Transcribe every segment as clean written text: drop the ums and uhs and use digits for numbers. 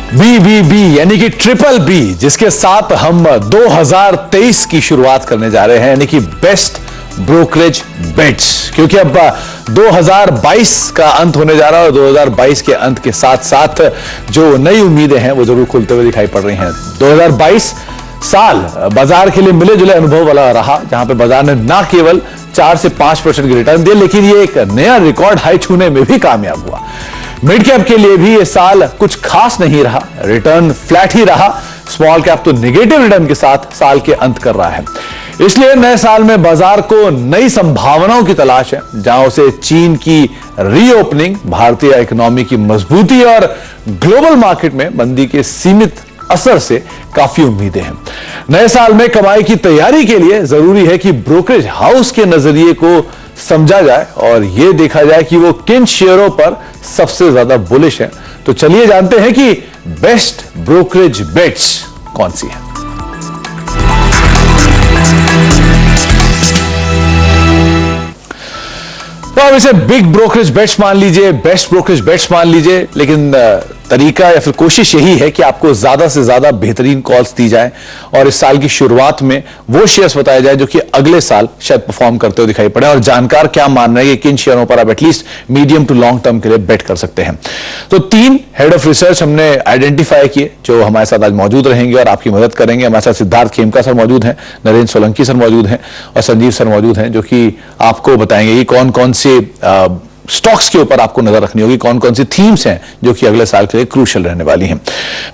BBB यानी कि triple B, जिसके साथ हम 2023 की शुरुआत करने जा रहे हैं, यानी कि बेस्ट ब्रोकरेज बेट्स। क्योंकि अब 2022 का अंत होने जा रहा है और 2022 के अंत के साथ साथ जो नई उम्मीदें हैं वो जरूर खुलते हुए दिखाई पड़ रही हैं। 2022 साल बाजार के लिए मिले जुले अनुभव वाला रहा, जहां पे बाजार ने ना केवल 4 से 5% की रिटर्न दिए, लेकिन ये एक नया रिकॉर्ड हाई छूने में भी कामयाब हुआ। मिड कैप के लिए भी ये साल कुछ खास नहीं रहा, रिटर्न फ्लैट ही रहा। स्मॉल कैप तो नेगेटिव रिटर्न के साथ साल के अंत कर रहा है। इसलिए नए साल में बाजार को नई संभावनाओं की तलाश है, जहां उसे चीन की रीओपनिंग, भारतीय इकोनॉमी की मजबूती और ग्लोबल मार्केट में मंदी के सीमित असर से काफी उम्मीदें हैं। नए साल में कमाई की तैयारी के लिए जरूरी है कि ब्रोकरेज हाउस के नजरिए को समझा जाए और यह देखा जाए कि वो किन शेयरों पर सबसे ज्यादा बुलिश है। तो चलिए जानते हैं कि बेस्ट ब्रोकरेज बेट्स कौन सी है। तो आप इसे बिग ब्रोकरेज बेट्स मान लीजिए, बेस्ट ब्रोकरेज बेट्स मान लीजिए, लेकिन तरीका या फिर कोशिश यही है कि आपको ज्यादा से ज्यादा बेहतरीन कॉल्स दी जाए और इस साल की शुरुआत में वो शेयर्स बताए जाए जो कि अगले साल शायद परफॉर्म करते हुए दिखाई पड़े, और जानकार क्या मान रहे हैं कि किन शेयरों पर आप at least medium to long term के लिए बेट कर सकते हैं। तो 3 हेड ऑफ रिसर्च हमने आइडेंटिफाई किए जो हमारे साथ आज मौजूद रहेंगे और आपकी मदद करेंगे। हमारे साथ सिद्धार्थ खेमका सर मौजूद हैं, नरेंद्र सोलंकी सर मौजूद हैं और संजीव सर मौजूद हैं, जो कि आपको बताएंगे कि कौन कौन से स्टॉक्स के ऊपर आपको नजर रखनी होगी, कौन कौन सी थीम्स हैं जो कि अगले साल के लिए क्रूशियल रहने वाली हैं।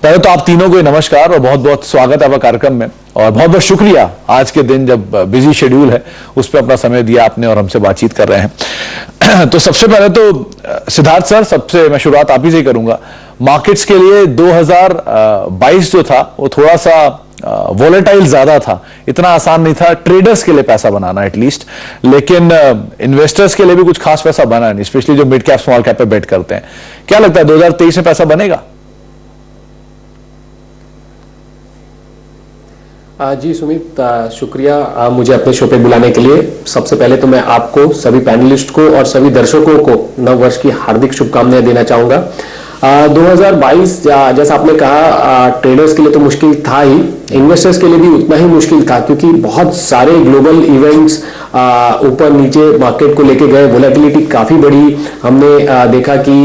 पहले तो आप तीनों को नमस्कार और बहुत बहुत स्वागत है आपका कार्यक्रम में, और बहुत बहुत शुक्रिया आज के दिन जब बिजी शेड्यूल है उस पर अपना समय दिया आपने और हमसे बातचीत कर रहे हैं। तो सबसे पहले तो सिद्धार्थ सर, सबसे मैं शुरुआत आप ही से करूंगा। मार्केट्स के लिए 2022 जो था वो थोड़ा सा वोलेटाइल ज्यादा था, इतना आसान नहीं था ट्रेडर्स के लिए पैसा बनाना एटलीस्ट, लेकिन इन्वेस्टर्स के लिए भी कुछ खास पैसा बना नहीं, स्पेशली जो मिड कैप स्मॉल कैप पे बेट करते हैं। क्या लगता है 2023 में पैसा बनेगा? जी सुमित, शुक्रिया मुझे अपने शो पे बुलाने के लिए। सबसे पहले तो मैं आपको, सभी पैनलिस्ट को और सभी दर्शकों को नव वर्ष की हार्दिक शुभकामनाएं देना चाहूंगा। 2022 जैसा आपने कहा, ट्रेडर्स के लिए तो मुश्किल था ही, इन्वेस्टर्स के लिए भी उतना ही मुश्किल था, क्योंकि बहुत सारे ग्लोबल इवेंट्स ऊपर नीचे मार्केट को लेके गए। वोलेटिलिटी काफी बढ़ी। हमने देखा कि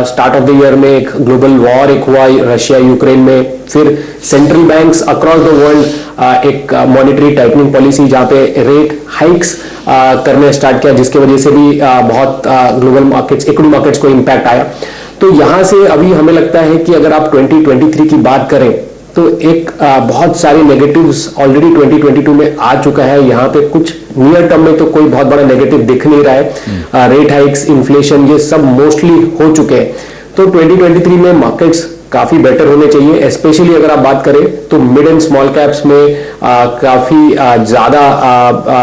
स्टार्ट ऑफ द ईयर में एक ग्लोबल वॉर एक हुआ रशिया यूक्रेन में, फिर central banks across the world एक मॉनेटरी टाइटनिंग पॉलिसी जहां पे रेट हाइक्स करने स्टार्ट किया, जिसकी वजह से भी बहुत ग्लोबल मार्केट्स, इक्विटी मार्केट्स को इम्पैक्ट आया। तो यहां से अभी हमें लगता है कि अगर आप 2023 की बात करें तो एक बहुत सारे नेगेटिव्स ऑलरेडी 2022 में आ चुका है। यहाँ पे कुछ नियर टर्म में तो कोई बहुत बड़ा नेगेटिव दिख नहीं रहा है। रेट हाइक्स, इन्फ्लेशन, ये सब मोस्टली हो चुके हैं। तो 2023 में मार्केट्स काफी बेटर होने चाहिए। स्पेशली अगर आप बात करें तो मिड एंड स्मॉल कैप्स में काफी ज्यादा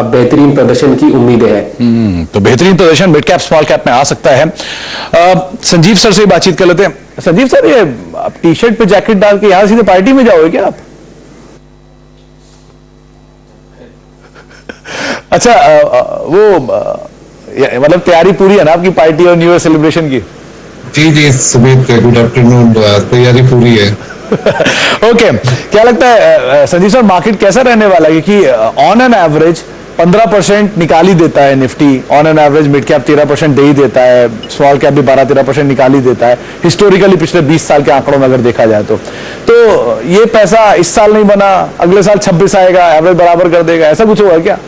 बेहतरीन प्रदर्शन की उम्मीदें हैं। तो बेहतरीन प्रदर्शन मिड कैप स्मॉल कैप में आ सकता है। संजीव सर से बातचीत कर लेते हैं। संजीव सर, ये आप टी शर्ट पे जैकेट डाल के यहां सीधे पार्टी में जाओगे क्या आप? अच्छा, वो मतलब तैयारी पूरी है ना आपकी पार्टी और न्यू ईयर सेलिब्रेशन की? जी सुमित, गुड आफ्टरनून। तैयारी पूरी है। ओके, क्या लगता है संजीव सर, मार्केट कैसा रहने वाला है? क्योंकि ऑन एन एवरेज 15% निकाल ही देता है Nifty, on an average mid cap 13% दे ही देता है, स्मॉल कैप भी 12-13% निकाल ही देता है हिस्टोरिकली पिछले 20 साल के आंकड़ों में अगर देखा जाए तो ये पैसा इस साल नहीं बना, अगले साल 26 आएगा, एवरेज बराबर कर देगा, ऐसा कुछ होगा क्या?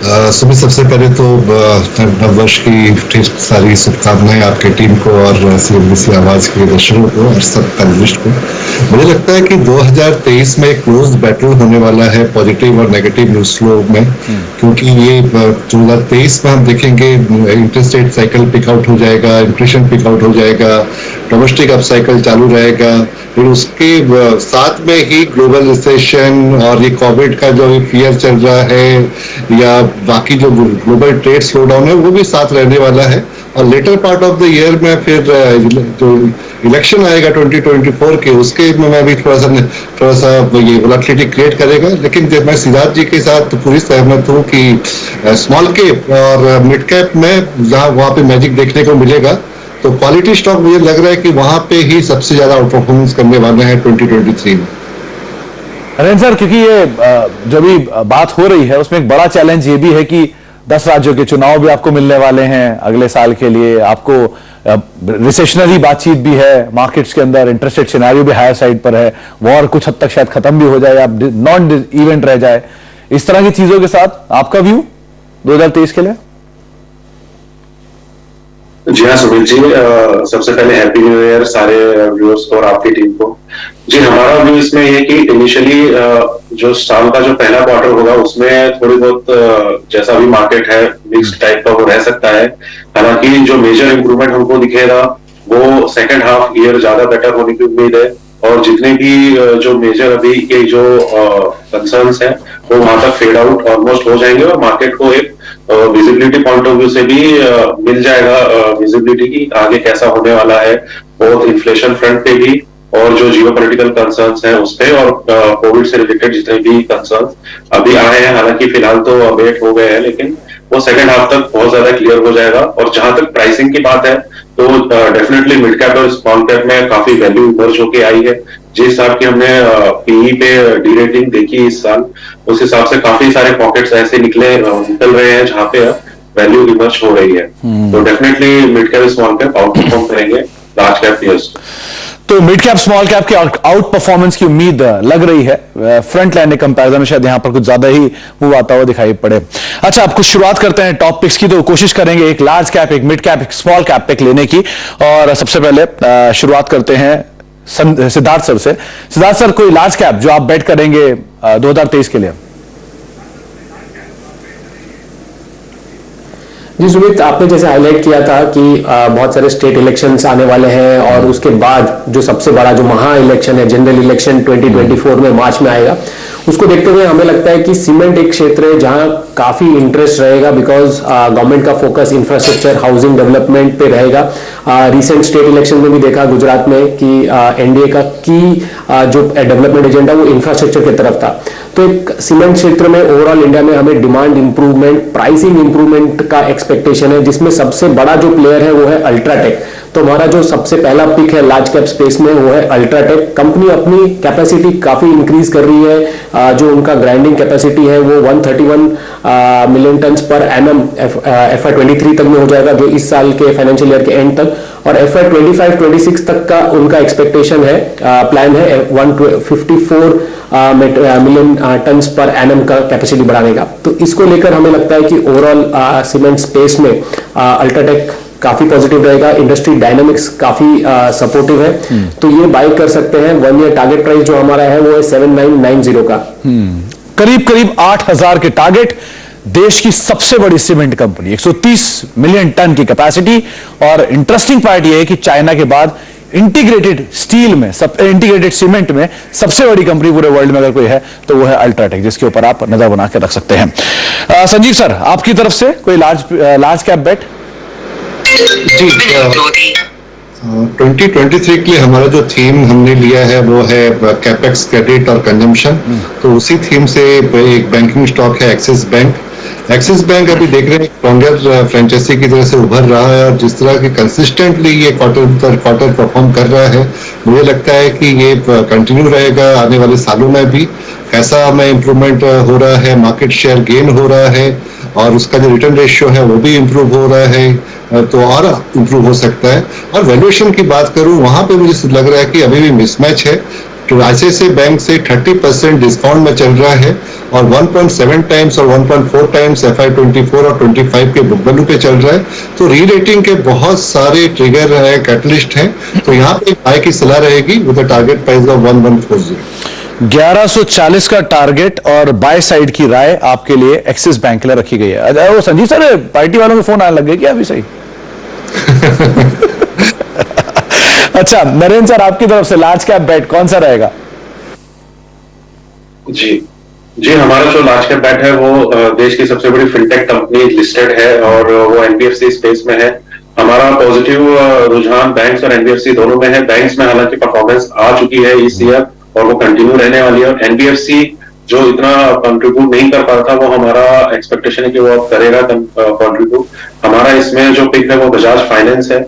सुमित, सबसे पहले तो नव वर्ष की सारी शुभकामनाएं आपके टीम को और सीएनबीसी आवाज के दर्शकों को और सब पैनलिस्ट को। मुझे लगता है कि 2023 में एक क्लोज बैटल होने वाला है पॉजिटिव और नेगेटिव न्यूज फ्लो में, क्योंकि ये 2023 में हम देखेंगे interest rate cycle peak out हो जाएगा, इन्फ्लेशन पिक आउट हो जाएगा, डोमेस्टिक अप साइकिल चालू रहेगा, फिर उसके साथ में ही ग्लोबल रिसेशन और ये कोविड का जो फियर चल रहा है या बाकी जो ग्लोबल ट्रेड स्लो डाउन है वो भी साथ रहने वाला है। और latter part of the year में फिर जो इलेक्शन आएगा 2024 के, उसके में भी थोड़ा सा ये वोलेटिलिटी क्रिएट करेगा। लेकिन जब मैं सिद्धार्थ जी के साथ पूरी सहमत हूँ कि स्मॉल कैप और मिड कैप में जहाँ वहाँ पे मैजिक देखने को मिलेगा, तो क्वालिटी स्टॉक मुझे लग रहा है कि वहां पे ही सबसे ज्यादा परफॉर्मेंस करने वाले हैं 2023 में। नरेंद्र सर, क्योंकि ये जो भी बात हो रही है उसमें एक बड़ा चैलेंज ये भी है कि 10 राज्यों के चुनाव भी आपको मिलने वाले हैं अगले साल के लिए, आपको रिसेशनरी बातचीत भी है मार्केट्स के अंदर, इंटरेस्ट रेट सिनेरियो भी हायर साइड पर है, वॉर कुछ हद तक शायद खत्म भी हो जाए या नॉन इवेंट रह जाए, इस तरह की चीजों के साथ आपका व्यू 2023 के लिए? जी हाँ सुमित जी, सबसे पहले हैप्पी न्यू ईयर सारे व्यूअर्स को और आपकी टीम को। जी, हमारा व्यू इसमें ये कि इनिशियली जो साल का जो पहला क्वार्टर होगा उसमें थोड़ी बहुत जैसा भी मार्केट है मिक्स्ड टाइप का वो रह सकता है। हालांकि जो मेजर इंप्रूवमेंट हमको दिखेगा वो सेकंड हाफ ईयर ज्यादा बेटर होने की उम्मीद है, और जितने भी जो मेजर अभी के जो कंसर्न्स हैं वो वहां तक फेड आउट ऑलमोस्ट हो जाएंगे, और मार्केट को एक विजिबिलिटी पॉइंट ऑफ व्यू से भी मिल जाएगा विजिबिलिटी की आगे कैसा होने वाला है, बहुत इन्फ्लेशन फ्रंट पे भी और जो जियोपॉलिटिकल कंसर्न्स हैं उस पे, और कोविड से रिलेटेड जितने भी कंसर्न्स अभी आए हैं, हालांकि फिलहाल तो अबेट हो गए हैं, लेकिन वो सेकंड हाफ तक बहुत ज्यादा क्लियर हो जाएगा। और जहां तक प्राइसिंग की बात है तो डेफिनेटली मिड कैप और स्मॉल कैप में काफी वैल्यू इमर्ज होके आई है। जिस हिसाब की हमने पीई पे डी रेटिंग देखी इस साल, उस हिसाब से काफी सारे पॉकेट्स ऐसे निकल रहे हैं जहां पे वैल्यू इमर्ज हो रही है। तो definitely mid cap small cap out perform करेंगे लार्ज कैप पीयर्स। तो मिड कैप स्मॉल कैप के आउट परफॉर्मेंस की उम्मीद लग रही है, फ्रंट लाइन कंपैरिजन में शायद यहां पर कुछ ज्यादा ही मूव आता हुआ दिखाई पड़े। अच्छा, अब कुछ शुरुआत करते हैं टॉप पिक्स की, तो कोशिश करेंगे एक लार्ज कैप, एक मिड कैप, एक स्मॉल कैप पिक लेने की। और सबसे पहले शुरुआत करते हैं सिद्धार्थ सर से। सिद्धार्थ सर, कोई लार्ज कैप जो आप बेट करेंगे 2023 के लिए? जी सुमित, आपने जैसे हाईलाइट किया था कि बहुत सारे स्टेट इलेक्शंस आने वाले हैं, और उसके बाद जो सबसे बड़ा जो महा इलेक्शन है, जनरल इलेक्शन 2024 में मार्च में आएगा, उसको देखते हुए हमें लगता है कि सीमेंट एक क्षेत्र है जहां काफी इंटरेस्ट रहेगा, बिकॉज गवर्नमेंट का फोकस इंफ्रास्ट्रक्चर, हाउसिंग डेवलपमेंट पे रहेगा। रिसेंट स्टेट इलेक्शन में भी देखा गुजरात में कि एनडीए का की जो डेवलपमेंट एजेंडा वो इंफ्रास्ट्रक्चर की तरफ था। तो एक सीमेंट क्षेत्र में ओवरऑल इंडिया में हमें डिमांड इंप्रूवमेंट, प्राइसिंग इंप्रूवमेंट का एक्सपेक्टेशन है, जिसमें सबसे बड़ा जो प्लेयर है वो है अल्ट्राटेक। तो हमारा जो सबसे पहला पिक है लार्ज कैप स्पेस में वो है अल्ट्राटेक। कंपनी अपनी कैपेसिटी काफी इंक्रीज कर रही है, जो उनका ग्राइंडिंग कैपेसिटी है वो 131 million ton per annum FY23 तक में हो जाएगा, जो इस साल के फाइनेंशियल ईयर के एंड तक, और FY25-26 तक का उनका एक्सपेक्टेशन है, प्लान है 154 मिलियन टन पर एनम का कैपेसिटी बढ़ाने का। तो इसको लेकर हमें लगता है कि ओवरऑल सीमेंट स्पेस में अल्ट्राटेक काफी पॉजिटिव रहेगा, इंडस्ट्री डायनामिक्स काफी सपोर्टिव है, तो ये बाय कर सकते हैं। 1 ईयर टारगेट प्राइस जो हमारा है वो है 7990 का। करीब करीब 8000 के टारगेट। देश की सबसे बड़ी सीमेंट कंपनी, 130 मिलियन टन की कैपेसिटी, और इंटरेस्टिंग पार्ट यह है कि चाइना के बाद इंटीग्रेटेड स्टील में, इंटीग्रेटेड सीमेंट में सबसे बड़ी कंपनी पूरे वर्ल्ड में अगर कोई है तो वो है अल्ट्राटेक, जिसके ऊपर आप नजर बना के रख सकते हैं। संजीव सर, आपकी तरफ से कोई लार्ज कैप बेट? जी, 2023 के लिए हमारा जो थीम हमने लिया है वो है कैपेक्स, क्रेडिट और कंजम्पशन। तो उसी थीम से एक बैंकिंग स्टॉक है एक्सिस बैंक। एक्सिस बैंक अभी देख रहे हैं स्ट्रॉन्गर फ्रेंचाइजी की तरह से उभर रहा है, और जिस तरह की कंसिस्टेंटली ये क्वार्टर परफॉर्म कर रहा है, मुझे लगता है कि ये कंटिन्यू रहेगा आने वाले सालों में भी। ऐसा में इम्प्रूवमेंट हो रहा है, मार्केट शेयर गेन हो रहा है, और उसका जो रिटर्न रेशियो है वो भी इम्प्रूव हो रहा है, तो और इम्प्रूव हो सकता है। और वैल्यूएशन की बात करूं, वहां पे मुझे लग रहा है कि अभी भी मिसमैच है। तो आईसीआईसीआई बैंक से 30% डिस्काउंट में चल रहा है, और 1.7 टाइम्स और 1.4 टाइम्स FY24 और 25 के बुक वैल्यू पे चल रहा है। तो री रेटिंग के बहुत सारे ट्रिगर है, कैटलिस्ट हैं, तो यहाँ पे बाय की सलाह रहेगी विद टारगेट प्राइस ऑफ 1140। 1140 का टारगेट और बाय साइड की राय आपके लिए एक्सिस बैंक के लिए रखी गई है। वो संजीव सर, पार्टी वालों के फोन आने लग गए क्या अभी? सही। अच्छा, नरेंद्र सर, आपकी तरफ से लार्ज कैप बेट कौन सा रहेगा? जी, हमारा जो लार्ज कैप बेट है वो देश की सबसे बड़ी फिनटेक कंपनी लिस्टेड है, और वो एनबीएफसी स्पेस में है। हमारा पॉजिटिव रुझान बैंक्स और एनबीएफसी दोनों में है। बैंक्स में हालांकि परफॉर्मेंस आ चुकी है इस ईयर, और वो कंटिन्यू रहने वाली है। एनबीएफसी जो इतना कंट्रीब्यूट नहीं कर पा रहा था, वो हमारा एक्सपेक्टेशन है कि वो अब करेगा कंट्रीब्यूट। हमारा इसमें जो पिक है वो बजाज फाइनेंस है,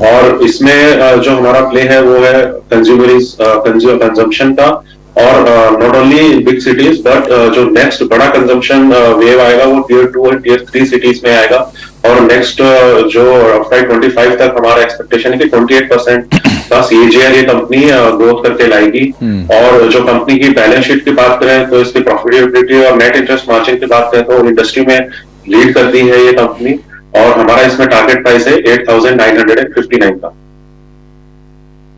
और इसमें जो हमारा प्ले है वो है कंजम्पशन का, और not only big cities but जो नेक्स्ट बड़ा कंजम्पशन वेव आएगा वो टियर 2 और टियर 3 सिटीज में आएगा। और नेक्स्ट जो FY25 तक हमारा एक्सपेक्टेशन है कि 28% का CAGR ये कंपनी ग्रोथ करके लाएगी। और जो कंपनी की बैलेंस शीट की बात करें तो इसकी प्रॉफिटेबिलिटी और नेट इंटरेस्ट मार्जिन की बात करें तो इंडस्ट्री में लीड करती है ये कंपनी, और हमारा इसमें टारगेट प्राइस है 8,959 का।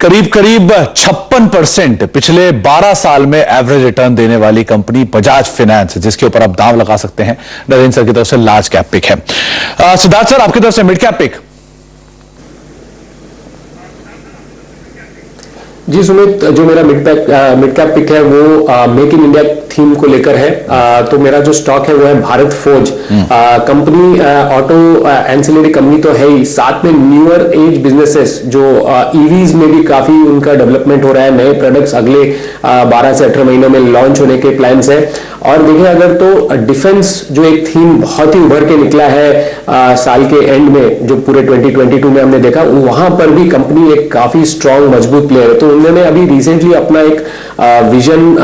करीब करीब 56% पिछले 12 साल में एवरेज रिटर्न देने वाली कंपनी बजाज फाइनेंस, जिसके ऊपर आप दांव लगा सकते हैं। नरेंद्र सर की तरफ से लार्ज कैप पिक है। सिद्धार्थ सर, आपकी तरफ से मिड कैप पिक। जी सुमित, जो मेरा मिड कैप पिक है वो मेक इन इंडिया थीम को लेकर है। तो मेरा जो स्टॉक है वो है Bharat forge company. Auto ancillary company तो है ही, साथ में न्यूअर एज बिजनेसेस जो ईवीज में भी काफी उनका डेवलपमेंट हो रहा है। नए प्रोडक्ट्स अगले 12 से 18 महीनों में लॉन्च होने के प्लान्स है। और देखिए अगर तो डिफेंस जो एक थीम बहुत ही उभर के निकला है साल के एंड में, जो पूरे 2022 में हमने देखा, वहां पर भी कंपनी एक काफी स्ट्रांग मजबूत प्लेयर है। तो उन्होंने अभी रिसेंटली अपना एक विजन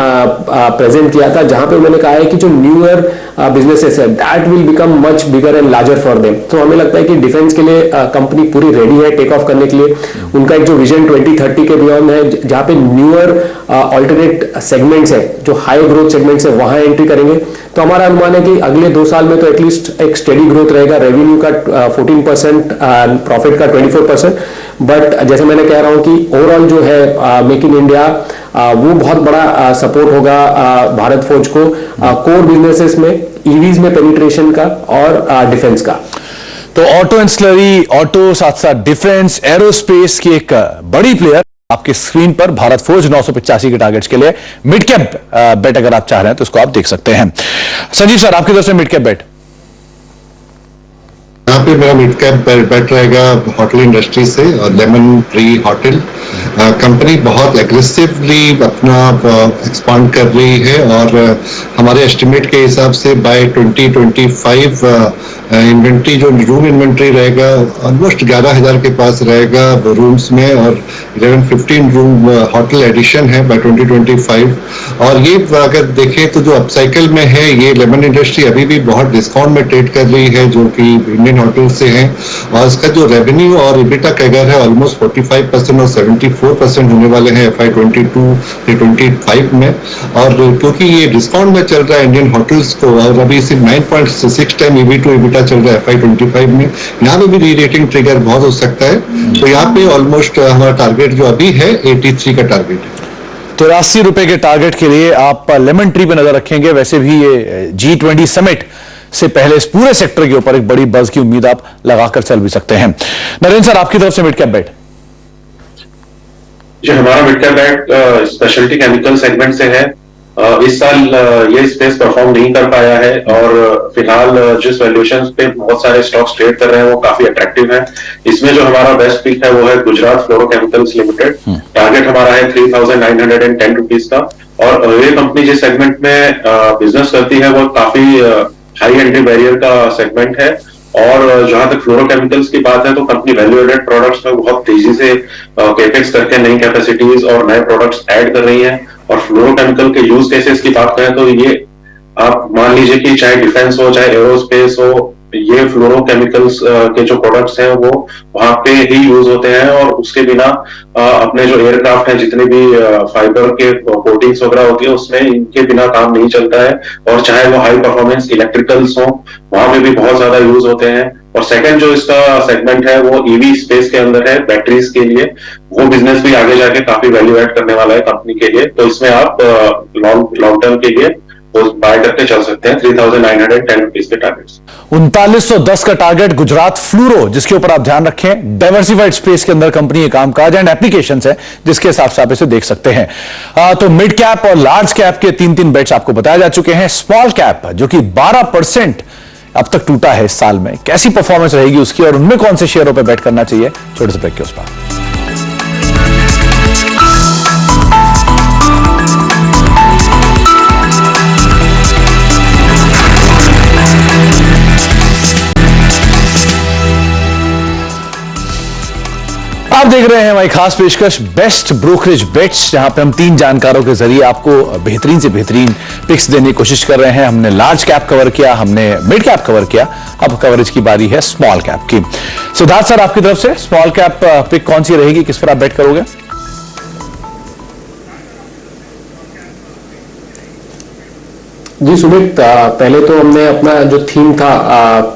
प्रेजेंट किया था, जहां पे उन्होंने कहा है कि जो न्यूअर बिजनेसेस है that will become much bigger and larger for them. तो हमें लगता है कि डिफेंस के लिए कंपनी पूरी रेडी है टेक ऑफ करने के लिए। उनका एक जो विजन 2030 के बियॉन्ड है, जहां पे न्यूअर ऑल्टरनेट सेगमेंट्स है, जो हाई ग्रोथ सेगमेंट्स है, वहां एंट्री करेंगे। तो हमारा अनुमान है कि अगले 2 साल में तो एटलीस्ट एक स्टेडी ग्रोथ रहेगा। रेवेन्यू का 14%, प्रॉफिट का 24%। बट जैसे मैंने कह रहा हूं कि ओवरऑल जो है मेक इन इंडिया वो बहुत बड़ा सपोर्ट होगा भारत फोर्ज को कोर बिजनेसेस में, ईवीज में पेनिट्रेशन का और डिफेंस का। तो ऑटो एंसिलरी, ऑटो साथ साथ डिफेंस, एरोस्पेस की एक बड़ी प्लेयर आपके स्क्रीन पर भारत फोर्ज 985 के टारगेट्स के लिए मिड कैप बेट अगर आप चाह रहे हैं तो इसको आप देख सकते हैं। संजीव सर, आपकी तरफ से मिड कैप बेट। यहाँ पे मेरा मिड कैप बेट रहेगा होटल इंडस्ट्री से, और लेमन ट्री होटल कंपनी बहुत एग्रेसिवली अपना एक्सपांड कर रही है, और हमारे एस्टिमेट के हिसाब से बाय 2025 इन्वेंट्री जो रूम इन्वेंट्री रहेगा ऑलमोस्ट 11,000 के पास रहेगा रूम्स में, और 11-15 रूम होटल एडिशन है बाय 2025। और ये अगर देखें तो जो अपसाइकिल में है, ये लेमन इंडस्ट्री अभी भी बहुत डिस्काउंट में ट्रेड कर रही है, जो कि इंडियन होटल से हैं। और इसका जो रेवेन्यू और इबिटा कैगर है ऑलमोस्ट 45% और 74% होने वाले हैं FY22 से 25 में। और क्योंकि ये डिस्काउंट में चल रहा है इंडियन होटल्स को, और अभी सिर्फ 9.6 टाइम EV टू इबिटा चल रहा है FY25 में, यहाँ पे भी री रेटिंग ट्रिगर बहुत हो सकता है। तो यहाँ पे ऑलमोस्ट हमारा टारगेट जो अभी है 83 का टारगेट है। 83 रुपए के टारगेट के लिए आप लेमन ट्री पे नजर रखेंगे। वैसे भी ये G20 समिट से पहले इस पूरे सेक्टर के ऊपर एक बड़ी बज की उम्मीद आप लगाकर चल भी सकते हैं। नरेंद्र सर, आपकी तरफ से मिड कैप बेट। जो हमारा मिड कैप बेट स्पेशलिटी केमिकल सेगमेंट से है। इस साल ये स्पेस परफॉर्म नहीं कर पाया है, और फिलहाल जिस वैल्यूएशन पे बहुत सारे स्टॉक्स ट्रेड कर रहे हैं वो काफी अट्रैक्टिव है। इसमें जो हमारा बेस्ट पिक है वो है गुजरात फ्लोरोकेमिकल्स लिमिटेड। टारगेट हमारा है 3,910 रुपीज का, और ये कंपनी जिस सेगमेंट में बिजनेस करती है वो काफी हाई एंट्री बैरियर का सेगमेंट है। और जहां तक फ्लोरोकेमिकल्स की बात है तो कंपनी वैल्यू एडेड प्रोडक्ट्स में बहुत तेजी से कैपेक्स करके नई कैपेसिटीज और नए प्रोडक्ट्स ऐड कर रही हैं। और फ्लोरोकेमिकल के यूज केसेस की बात करें तो ये आप मान लीजिए कि चाहे डिफेंस हो चाहे एरोस्पेस हो, ये फ्लोरोकेमिकल्स के जो प्रोडक्ट्स हैं वो वहां पे ही यूज होते हैं। और उसके बिना अपने जो एयरक्राफ्ट हैं, जितने भी फाइबर के कोटिंग्स वगैरह होती है, उसमें इनके बिना काम नहीं चलता है। और चाहे वो हाई परफॉर्मेंस इलेक्ट्रिकल्स हो, वहां पे भी बहुत ज्यादा यूज होते हैं। और सेकंड जो इसका सेगमेंट है वो ईवी स्पेस के अंदर है, बैटरीज के लिए। वो बिजनेस भी आगे जाके काफी वैल्यू एड करने वाला है कंपनी के लिए। तो इसमें आप लॉन्ग टर्म के लिए बाय करके चल सकते हैं 3,910 रुपीज के टारगेट्स। 3910 का टारगेट गुजरात फ्लूरो, जिसके ऊपर आप ध्यान रखें। डाइवर्सिफाइड स्पेस के अंदर कंपनी के कामकाज एंड एप्लीकेशंस है, जिसके हिसाब से आप इसे देख सकते हैं। तो मिड कैप और लार्ज कैप के 3 बेट्स आपको बताए जा चुके हैं। स्मॉल कैप जो कि 12% अब तक टूटा है इस साल में, कैसी परफॉर्मेंस रहेगी उसकी और उनमें कौन से शेयरों पर बेट करना चाहिए, छोटे से ब्रेक के उस पर। आप देख रहे हैं हमारी खास पेशकश बेस्ट ब्रोकरेज बेट्स, जहां पे हम 3 जानकारों के जरिए आपको बेहतरीन से बेहतरीन पिक्स देने की कोशिश कर रहे हैं। हमने लार्ज कैप कवर किया, हमने मिड कैप कवर किया, अब कवरेज की बारी है स्मॉल कैप की। सिद्धार्थ सर, आपकी तरफ से स्मॉल कैप पिक कौन सी रहेगी, किस पर आप बेट करोगे? जी सुमित, पहले तो हमने अपना जो थीम था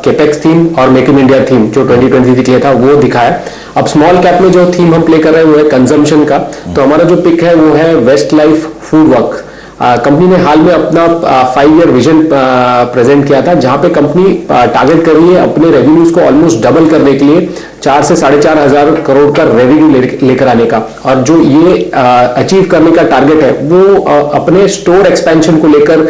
केपेक्स थीम और मेक इन इंडिया थीम जो 2023 के लिए था वो दिखाया। अब स्मॉल कैप में जो थीम हम प्ले कर रहे हैं वो है कंजम्पशन का। तो हमारा जो पिक है वो है Westlife Foodworld. Company ने हाल में अपना 5 ईयर विजन प्रेजेंट किया था, जहां पे कंपनी टारगेट कर रही है अपने रेवेन्यूज को ऑलमोस्ट डबल करने के लिए 4 से 4.5 हजार करोड़ का रेवेन्यू लेकर आने का। और जो ये अचीव करने का टारगेट है वो अपने स्टोर एक्सपेंशन को लेकर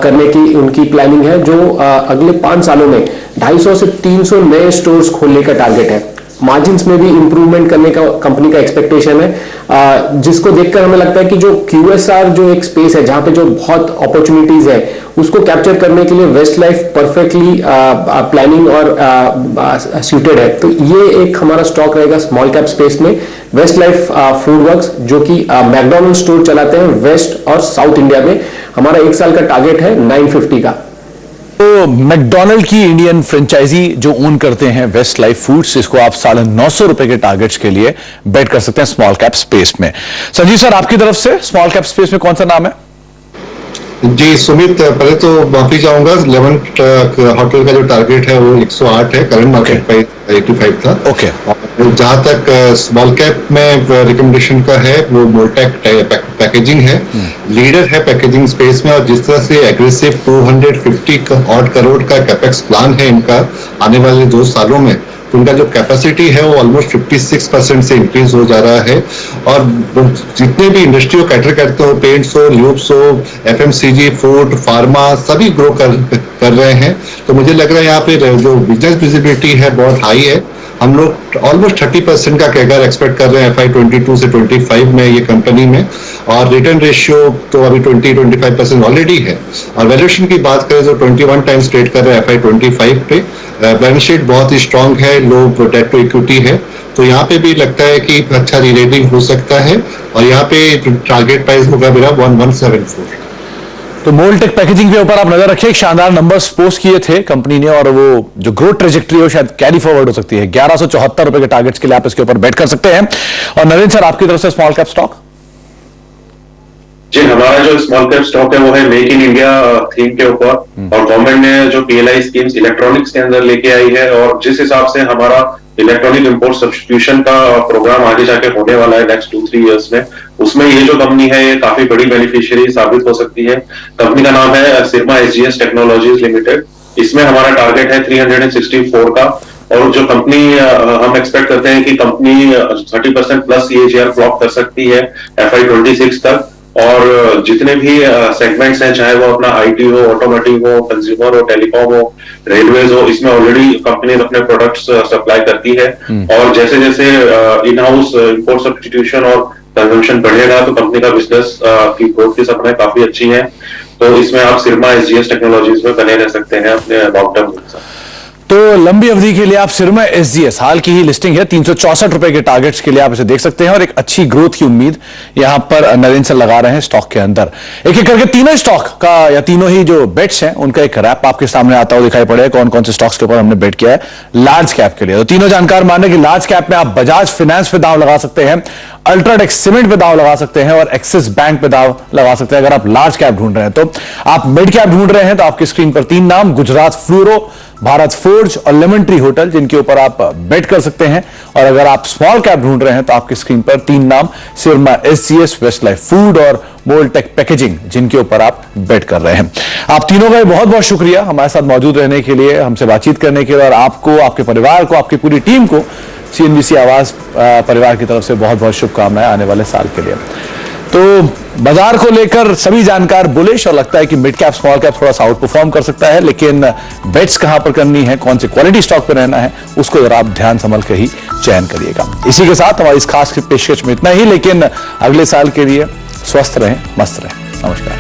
करने की उनकी प्लानिंग है, जो अगले 5 सालों में 250 से 300 नए स्टोर्स खोलने का टारगेट है। मार्जिन्स में भी इंप्रूवमेंट करने का कंपनी का एक्सपेक्टेशन है, जिसको देखकर हमें लगता है कि जो QSR जो एक स्पेस है जहां पे जो बहुत अपॉर्चुनिटीज है उसको कैप्चर करने के लिए वेस्ट लाइफ परफेक्टली प्लानिंग और सूटेड है। तो ये एक हमारा स्टॉक रहेगा स्मॉल कैप स्पेस में, वेस्ट लाइफ फूड वर्क्स, जो कि मैकडॉनल्ड स्टोर चलाते हैं वेस्ट और साउथ इंडिया में। हमारा 1 साल का टारगेट है 950 का। तो मैकडॉनल्ड की इंडियन फ्रेंचाइजी जो ओन करते हैं वेस्ट लाइफ फूड्स, इसको आप 950 रुपए के टारगेट्स के लिए बेट कर सकते हैं स्मॉल कैप स्पेस में। संजीव सर, आपकी तरफ से स्मॉल कैप स्पेस में कौन सा नाम है? जी सुमित, पहले तो माफी चाहूंगा, 11 होटल का जो टारगेट है वो 108 है, करंट मार्केट प्राइस 85 था। ओके। जहां तक स्मॉल कैप में रिकमेंडेशन का है वो मोल्टेक पैकेजिंग है, लीडर है पैकेजिंग स्पेस में। और जिस तरह से एग्रेसिव 250 ऑड करोड़ का कैपेक्स प्लान है इनका आने वाले 2 सालों में, तो उनका जो कैपेसिटी है वो ऑलमोस्ट 56% से इंक्रीज हो जा रहा है। और जितने भी इंडस्ट्री को कैटर करते हो, पेंट्स हो, ल्यूब्स हो, FMCG, फूड, फार्मा, सभी ग्रो कर रहे हैं। तो मुझे लग रहा है यहाँ पे जो बिजनेस विजिबिलिटी है बहुत हाई है। हम लोग ऑलमोस्ट 30% का कैगर एक्सपेक्ट कर रहे हैं FY 22 से 25 में ये कंपनी में। और रिटर्न रेशियो तो अभी 20-25% ऑलरेडी है। और वैल्यूएशन की बात करें तो 21 टाइम्स ट्रेड कर रहे हैं FY 25 पे। बैलेंस शीट बहुत ही स्ट्रांग है, लो डेट टू इक्विटी है। तो यहाँ पे भी लगता है कि अच्छा रीरेटिंग हो सकता है। और यहाँ पे टारगेट प्राइस होगा मेरा 1174। तो मोल्टेक पैकेजिंग के ऊपर आप नजर रखिए, एक शानदार नंबर्स पोस्ट किए थे कंपनी ने, और वो जो ग्रोथ ट्रेजेक्टरी है शायद कैरी फॉरवर्ड हो सकती है। 1174 रुपए के टारगेट्स के लिए आप इसके ऊपर बेट कर सकते हैं। और नरेंद्र सर, आपकी तरफ से स्मॉल कैप स्टॉक? जी, हमारा जो स्मॉल कैप स्टॉक है वो है मेक इन इंडिया थीम के ऊपर। और गवर्नमेंट ने जो PLI स्कीम्स इलेक्ट्रॉनिक्स के अंदर लेके आई है, और जिस हिसाब से हमारा इलेक्ट्रॉनिक इंपोर्ट सब्स्टिट्यूशन का प्रोग्राम आगे जाके होने वाला है नेक्स्ट 2-3 इयर्स में, उसमें ये जो कंपनी है ये काफी बड़ी बेनिफिशियरी साबित हो सकती है। कंपनी का नाम है सिरमा SGS टेक्नोलॉजीज लिमिटेड। इसमें हमारा टारगेट है 364 का। और जो कंपनी हम एक्सपेक्ट करते हैं कि कंपनी 30% प्लस CAGR क्लॉक कर सकती है FY 26 तक। और जितने भी सेगमेंट्स हैं, चाहे वो अपना IT हो, ऑटोमोटिव हो, कंज्यूमर हो, टेलीकॉम हो, रेलवेज हो, इसमें ऑलरेडी कंपनी अपने प्रोडक्ट्स सप्लाई करती है। और जैसे जैसे इन हाउस इंपोर्ट सब्स्टिट्यूशन और कंजम्पशन बढ़ेगा तो कंपनी का बिजनेस की ग्रोथ की संभावनाएं काफी अच्छी हैं। तो इसमें आप सिरमा SGS टेक्नोलॉजीज में बने रह सकते हैं अपने लॉन्ग टर्म के साथ। तो लंबी अवधि के लिए आप सिरमा SGS, हाल की ही लिस्टिंग है, 364 रुपए के टारगेट्स के लिए आप इसे देख सकते हैं। और एक अच्छी ग्रोथ की उम्मीद यहां पर नरेंद्र सर लगा रहे हैं स्टॉक के अंदर। एक एक करके तीनों स्टॉक का या तीनों ही जो बेट्स हैं उनका एक रैप आपके सामने आता हुआ दिखाई पड़ेगा, कौन कौन से स्टॉक्स के ऊपर हमने बेट किया है लार्ज कैप के लिए। तो तीनों जानकार मान रहे कि लार्ज कैप में आप बजाज फाइनेंस पे दांव लगा सकते हैं, अल्ट्राटेक सीमेंट पे दांव लगा सकते हैं और एक्सिस बैंक पे दांव लगा सकते हैं। अगर आप लार्ज कैप ढूंढ रहे हैं, तो आप मिड कैप ढूंढ रहे हैं तो आपकी स्क्रीन पर 3 नाम, गुजरात फ्लोरो, भारत फोर्ज और लेमन ट्री होटल, जिनके ऊपर आप बेट कर सकते हैं। और अगर आप स्मॉल कैप ढूंढ रहे हैं तो आपकी स्क्रीन पर 3 नाम, सिरमा SGS, वेस्ट लाइफ फूड और मोल्टेक पैकेजिंग, जिनके ऊपर आप बेट कर रहे हैं। आप तीनों का बहुत बहुत शुक्रिया हमारे साथ मौजूद रहने के लिए, हमसे बातचीत करने के लिए। और आपको, आपके परिवार को, आपकी पूरी टीम को CNBC आवाज परिवार की तरफ से बहुत बहुत शुभकामनाएं आने वाले साल के लिए। तो बाजार को लेकर सभी जानकार बुलिश, और लगता है कि मिड कैप स्मॉल कैप थोड़ा सा आउट परफॉर्म कर सकता है, लेकिन बेट्स कहां पर करनी है, कौन से क्वालिटी स्टॉक पर रहना है, उसको जरा आप ध्यान संभल कर ही चयन करिएगा। इसी के साथ हमारी इस खास पेशकश में इतना ही, लेकिन अगले साल के लिए स्वस्थ रहें, मस्त रहें। नमस्कार।